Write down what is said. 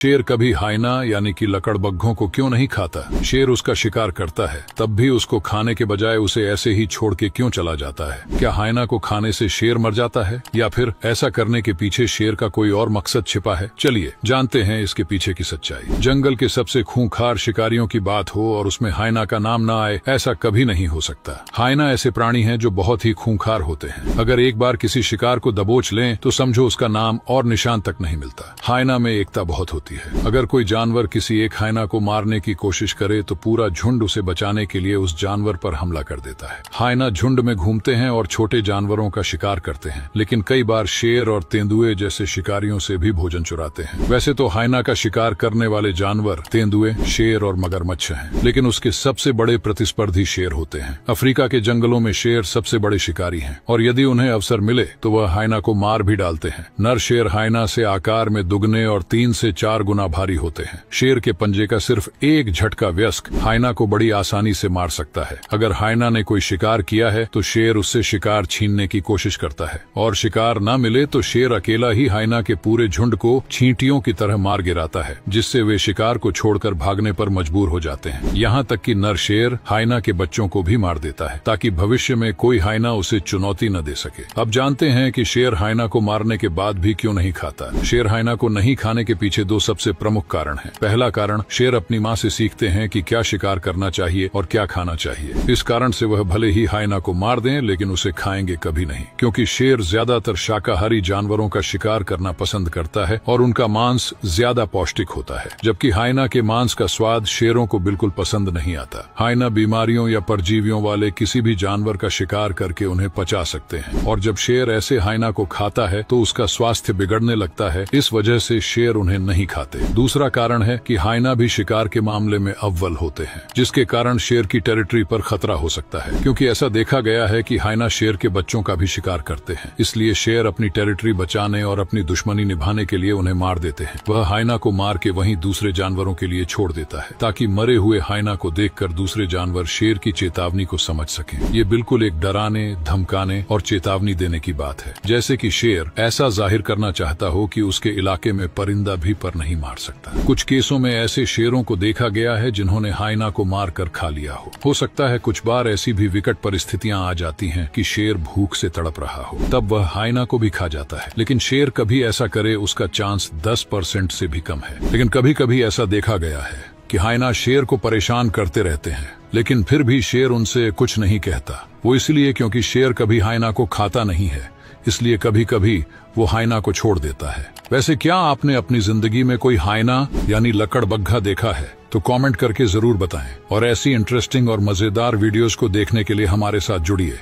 शेर कभी हाइना यानी कि लकड़बग्घों को क्यों नहीं खाता? शेर उसका शिकार करता है तब भी उसको खाने के बजाय उसे ऐसे ही छोड़ के क्यों चला जाता है? क्या हाइना को खाने से शेर मर जाता है या फिर ऐसा करने के पीछे शेर का कोई और मकसद छिपा है? चलिए जानते हैं इसके पीछे की सच्चाई। जंगल के सबसे खूंखार शिकारियों की बात हो और उसमें हाइना का नाम ना आए, ऐसा कभी नहीं हो सकता। हाइना ऐसे प्राणी हैं जो बहुत ही खूंखार होते हैं। अगर एक बार किसी शिकार को दबोच लें तो समझो उसका नाम और निशान तक नहीं मिलता। हाइना में एकता बहुत होती है। अगर कोई जानवर किसी एक हाइना को मारने की कोशिश करे तो पूरा झुंड उसे बचाने के लिए उस जानवर पर हमला कर देता है। हाइना झुंड में घूमते हैं और छोटे जानवरों का शिकार करते हैं, लेकिन कई बार शेर और तेंदुए जैसे शिकारियों से भी भोजन चुराते हैं। वैसे तो हाइना का शिकार करने वाले जानवर तेंदुए, शेर और मगरमच्छ हैं, लेकिन उसके सबसे बड़े प्रतिस्पर्धी शेर होते हैं। अफ्रीका के जंगलों में शेर सबसे बड़े शिकारी हैं और यदि उन्हें अवसर मिले तो वह हाइना को मार भी डालते हैं। नर शेर हाइना से आकार में दुगने और 3 से 4 गुना भारी होते हैं। शेर के पंजे का सिर्फ एक झटका वयस्क हाइना को बड़ी आसानी से मार सकता है। अगर हाइना ने कोई शिकार किया है तो शेर उससे शिकार छीनने की कोशिश करता है और शिकार न मिले तो शेर अकेला ही हाइना के पूरे झुंड को चींटियों की तरह मार गिराता है, जिससे वे शिकार को छोड़कर भागने पर मजबूर हो जाते हैं। यहाँ तक कि नर शेर हाइना के बच्चों को भी मार देता है ताकि भविष्य में कोई हाइना उसे चुनौती न दे सके। अब जानते हैं कि शेर हाइना को मारने के बाद भी क्यों नहीं खाता। शेर हाइना को नहीं खाने के पीछे 2 सबसे प्रमुख कारण है। पहला कारण, शेर अपनी माँ से सीखते हैं कि क्या शिकार करना चाहिए और क्या खाना चाहिए। इस कारण से वह भले ही हाइना को मार दें लेकिन उसे खाएंगे कभी नहीं, क्योंकि शेर ज्यादातर शाकाहारी जानवरों का शिकार करना पसंद करता है और उनका मांस ज्यादा पौष्टिक होता है, जबकि हाइना के मांस का स्वाद शेरों को बिल्कुल पसंद नहीं आता। हाइना बीमारियों या परजीवियों वाले किसी भी जानवर का शिकार करके उन्हें पचा सकते हैं और जब शेर ऐसे हाइना को खाता है तो उसका स्वास्थ्य बिगड़ने लगता है। इस वजह से शेर उन्हें नहीं खाते। दूसरा कारण है कि हाइना भी शिकार के मामले में अव्वल होते हैं, जिसके कारण शेर की टेरिटरी पर खतरा हो सकता है, क्योंकि ऐसा देखा गया है कि हाइना शेर के बच्चों का भी शिकार करते हैं। इसलिए शेर अपनी टेरिटरी बचाने और अपनी दुश्मनी निभाने के लिए उन्हें मार देते हैं। वह हाइना को मार के वहीं दूसरे जानवरों के लिए छोड़ देता है ताकि मरे हुए हाइना को देखकर दूसरे जानवर शेर की चेतावनी को समझ सकें। ये बिल्कुल एक डराने, धमकाने और चेतावनी देने की बात है, जैसे कि शेर ऐसा जाहिर करना चाहता हो कि उसके इलाके में परिंदा भी पर नहीं मार सकता। कुछ केसों में ऐसे शेरों को देखा गया है जिन्होंने हाइना को मार कर खा लिया हो सकता है कुछ बार ऐसी भी विकट परिस्थितियां आ जाती हैं कि शेर भूख से तड़प रहा हो, तब वह हाइना को भी खा जाता है। लेकिन शेर कभी ऐसा करे उसका चांस 10% से भी कम है। लेकिन कभी कभी ऐसा देखा गया है कि हाइना शेर को परेशान करते रहते हैं, लेकिन फिर भी शेर उनसे कुछ नहीं कहता। वो इसलिए क्योंकि शेर कभी हाइना को खाता नहीं है, इसलिए कभी कभी वो हाइना को छोड़ देता है। वैसे क्या आपने अपनी जिंदगी में कोई हाइना यानी लकड़बग्घा देखा है? तो कमेंट करके जरूर बताएं और ऐसी इंटरेस्टिंग और मजेदार वीडियोस को देखने के लिए हमारे साथ जुड़िए।